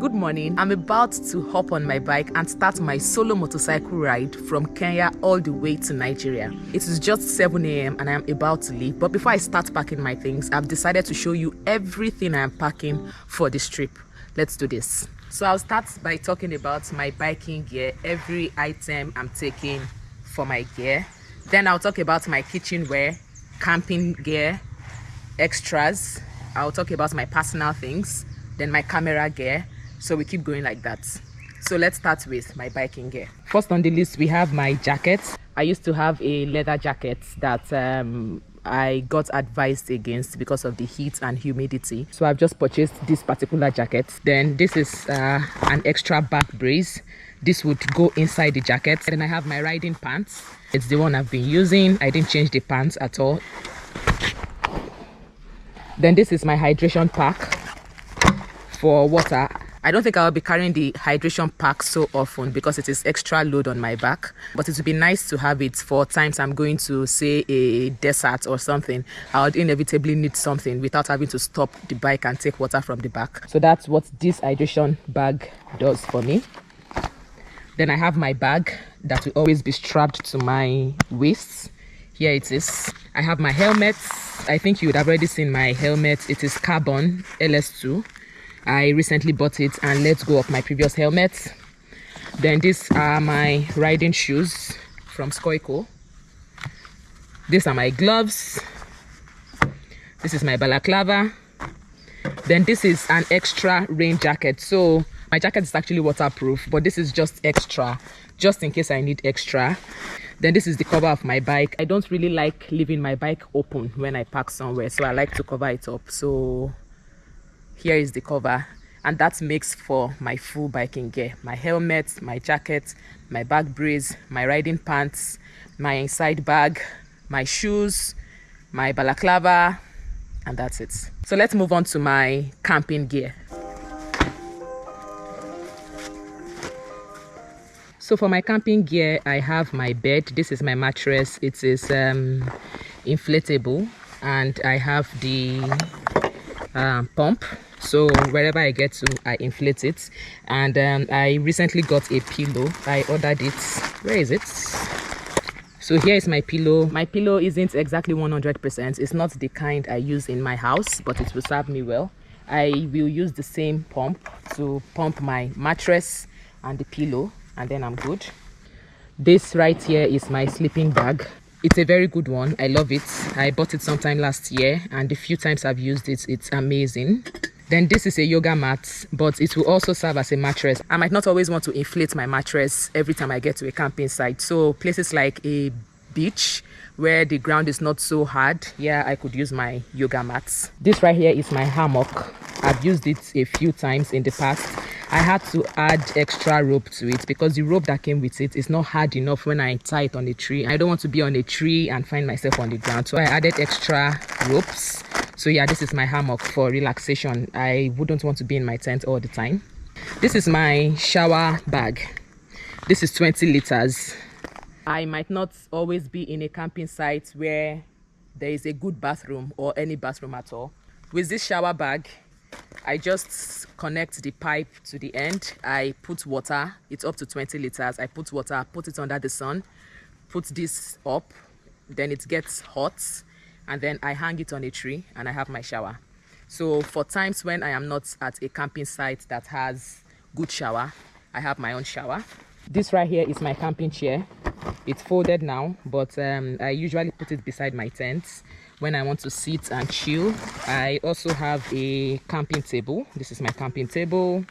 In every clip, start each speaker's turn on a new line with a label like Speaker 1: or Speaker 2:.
Speaker 1: Good morning. I'm about to hop on my bike and start my solo motorcycle ride from Kenya all the way to Nigeria. It is just 7 a.m. and I am about to leave. But before I start packing my things, I've decided to show you everything I am packing for this trip. Let's do this. So I'll start by talking about my biking gear, every item I'm taking for my gear. Then I'll talk about my kitchenware, camping gear, extras. I'll talk about my personal things, then my camera gear. So we keep going like that. So let's start with my biking gear. First on the list, we have my jacket. I used to have a leather jacket that I got advised against because of the heat and humidity. So I've just purchased this particular jacket. Then this is an extra back brace. This would go inside the jacket. And then I have my riding pants. It's the one I've been using. I didn't change the pants at all. Then this is my hydration pack for water. I don't think I'll be carrying the hydration pack so often because it is extra load on my back, but it would be nice to have it for times I'm going to, say, a desert or something. I would inevitably need something without having to stop the bike and take water from the back. So that's what this hydration bag does for me. Then I have my bag that will always be strapped to my waist. Here it is. I have my helmet. I think you would have already seen my helmet. It is carbon LS2. I recently bought it and let go of my previous helmet. Then these are my riding shoes from Skoiko. These are my gloves. This is my balaclava. Then this is an extra rain jacket. So my jacket is actually waterproof, but this is just extra, just in case I need extra. Then this is the cover of my bike. I don't really like leaving my bike open when I park somewhere, so I like to cover it up. So here is the cover, and that makes for my full biking gear: my helmet, my jacket, my back brace, my riding pants, my inside bag, my shoes, my balaclava, and that's it. So let's move on to my camping gear. So for my camping gear, I have my bed. This is my mattress. It is inflatable, and I have the pump. So wherever I get to, I inflate it. And I recently got a pillow. I ordered it. Where is it? So here is my pillow. My pillow isn't exactly 100%. It's not the kind I use in my house, but it will serve me well. I will use the same pump to pump my mattress and the pillow, and then I'm good. This right here is my sleeping bag. It's a very good one. I love it. I bought it sometime last year, and the few times I've used it, it's amazing. Then this is a yoga mat, but it will also serve as a mattress. I might not always want to inflate my mattress every time I get to a camping site. So places like a beach where the ground is not so hard, yeah, I could use my yoga mats. This right here is my hammock. I've used it a few times in the past. I had to add extra rope to it because the rope that came with it is not hard enough when I tie it on a tree. I don't want to be on a tree and find myself on the ground, so I added extra ropes. So yeah, this is my hammock for relaxation. I wouldn't want to be in my tent all the time. This is my shower bag. This is 20 liters. I might not always be in a camping site where there is a good bathroom or any bathroom at all. With this shower bag, I just connect the pipe to the end. I put water. It's up to 20 liters. I put water, put it under the sun, put this up, then it gets hot, and then I hang it on a tree and I have my shower. So for times when I am not at a camping site that has good shower, I have my own shower. This right here is my camping chair. It's folded now, but I usually put it beside my tent when I want to sit and chill. I also have a camping table. This is my camping table.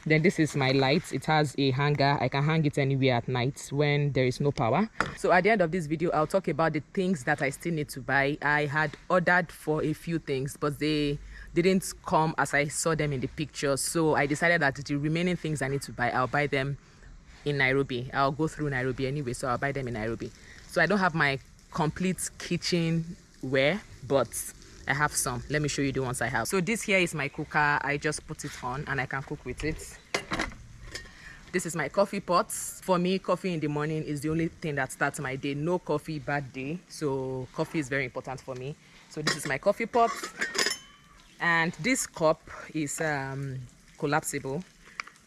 Speaker 1: Then this is my light. It has a hanger. I can hang it anywhere at night when there is no power. So at the end of this video, I'll talk about the things that I still need to buy. I had ordered for a few things, but they didn't come as I saw them in the pictures. So I decided that the remaining things I need to buy, I'll buy them in Nairobi. I'll go through Nairobi anyway, so I'll buy them in Nairobi. So I don't have my complete kitchen wear, but I have some. Let me show you the ones I have. So this here is my cooker. I just put it on and I can cook with it. This is my coffee pot. For me, coffee in the morning is the only thing that starts my day. No coffee, bad day. So coffee is very important for me. So this is my coffee pot. And this cup is collapsible.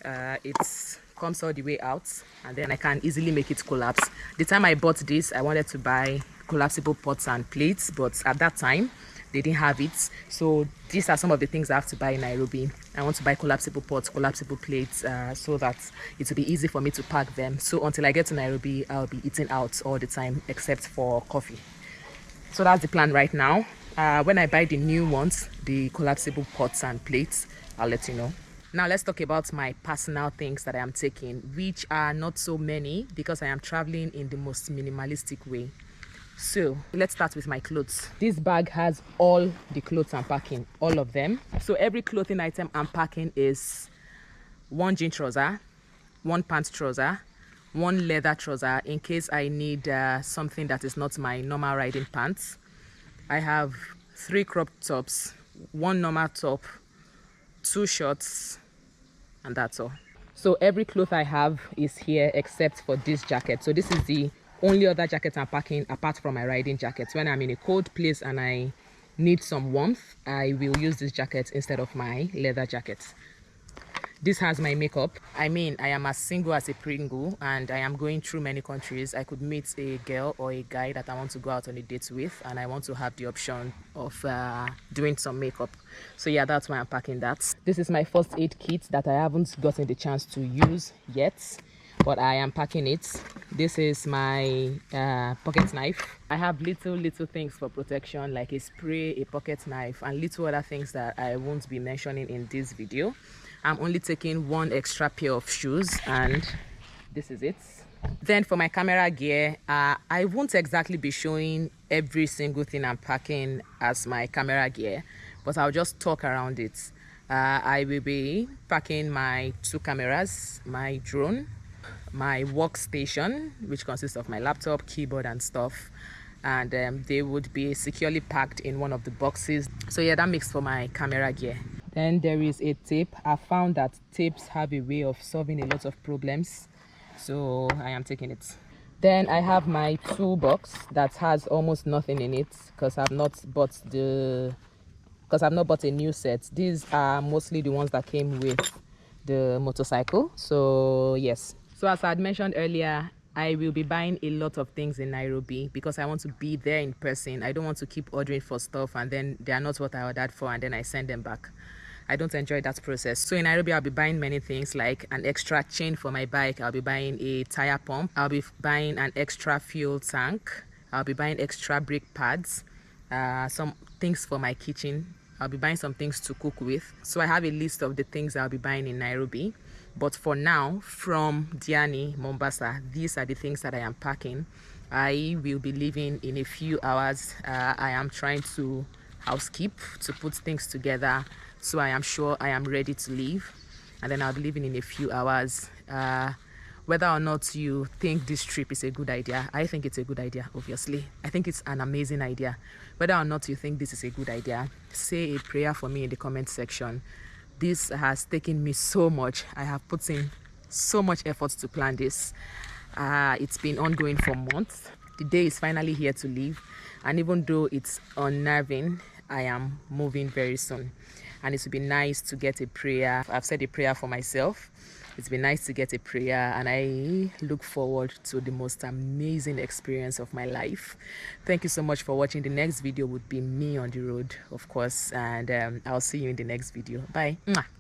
Speaker 1: It comes all the way out, and then I can easily make it collapse. The time I bought this, I wanted to buy collapsible pots and plates, but at that time they didn't have it. So these are some of the things I have to buy in Nairobi. I want to buy collapsible pots, collapsible plates, so that it will be easy for me to pack them. So until I get to Nairobi, I'll be eating out all the time except for coffee. So that's the plan right now. When I buy the new ones, the collapsible pots and plates, I'll let you know. Now let's talk about my personal things that I am taking, which are not so many because I am traveling in the most minimalistic way. So let's start with my clothes. This bag has all the clothes I'm packing, all of them. So every clothing item I'm packing is one jean trouser, one pant trouser, one leather trouser in case I need something that is not my normal riding pants. I have 3 crop tops, 1 normal top, 2 shorts, and that's all. So every cloth I have is here except for this jacket. So this is the only other jacket I'm packing apart from my riding jacket. When I'm in a cold place and I need some warmth, I will use this jacket instead of my leather jacket. This has my makeup. I mean, I am as single as a Pringle and I am going through many countries. I could meet a girl or a guy that I want to go out on a date with, and I want to have the option of doing some makeup. So yeah, that's why I'm packing that. This is my first aid kit that I haven't gotten the chance to use yet, but I am packing it. This is my pocket knife. I have little things for protection like a spray, a pocket knife, and little other things that I won't be mentioning in this video. I'm only taking 1 extra pair of shoes, and this is it. Then for my camera gear, I won't exactly be showing every single thing I'm packing as my camera gear, but I'll just talk around it. I will be packing my 2 cameras, my drone, my workstation, which consists of my laptop, keyboard, and stuff, and they would be securely packed in one of the boxes. So yeah, that makes for my camera gear. Then there is a tape. I found that tapes have a way of solving a lot of problems, so I am taking it. Then I have my toolbox that has almost nothing in it because I've not bought a new set. These are mostly the ones that came with the motorcycle. So yes. So as I had mentioned earlier, I will be buying a lot of things in Nairobi because I want to be there in person. I don't want to keep ordering for stuff and then they are not what I ordered for and then I send them back. I don't enjoy that process. So in Nairobi, I'll be buying many things like an extra chain for my bike. I'll be buying a tire pump. I'll be buying an extra fuel tank. I'll be buying extra brake pads, some things for my kitchen. I'll be buying some things to cook with. So I have a list of the things I'll be buying in Nairobi. But for now, from Diani, Mombasa, these are the things that I am packing. I will be leaving in a few hours. I am trying to housekeep, to put things together, so I am sure I am ready to leave, and then I'll be leaving in a few hours. Whether or not you think this trip is a good idea, I think it's a good idea, obviously. I think it's an amazing idea. Whether or not you think this is a good idea, say a prayer for me in the comment section. This has taken me so much. I have put in so much effort to plan this. It's been ongoing for months. The day is finally here to leave, and even though it's unnerving, I am moving very soon, and it would be nice to get a prayer. I've said a prayer for myself. It's been nice to get a prayer, and I look forward to the most amazing experience of my life. Thank you so much for watching. The next video would be me on the road, of course, and I'll see you in the next video. Bye. Mwah.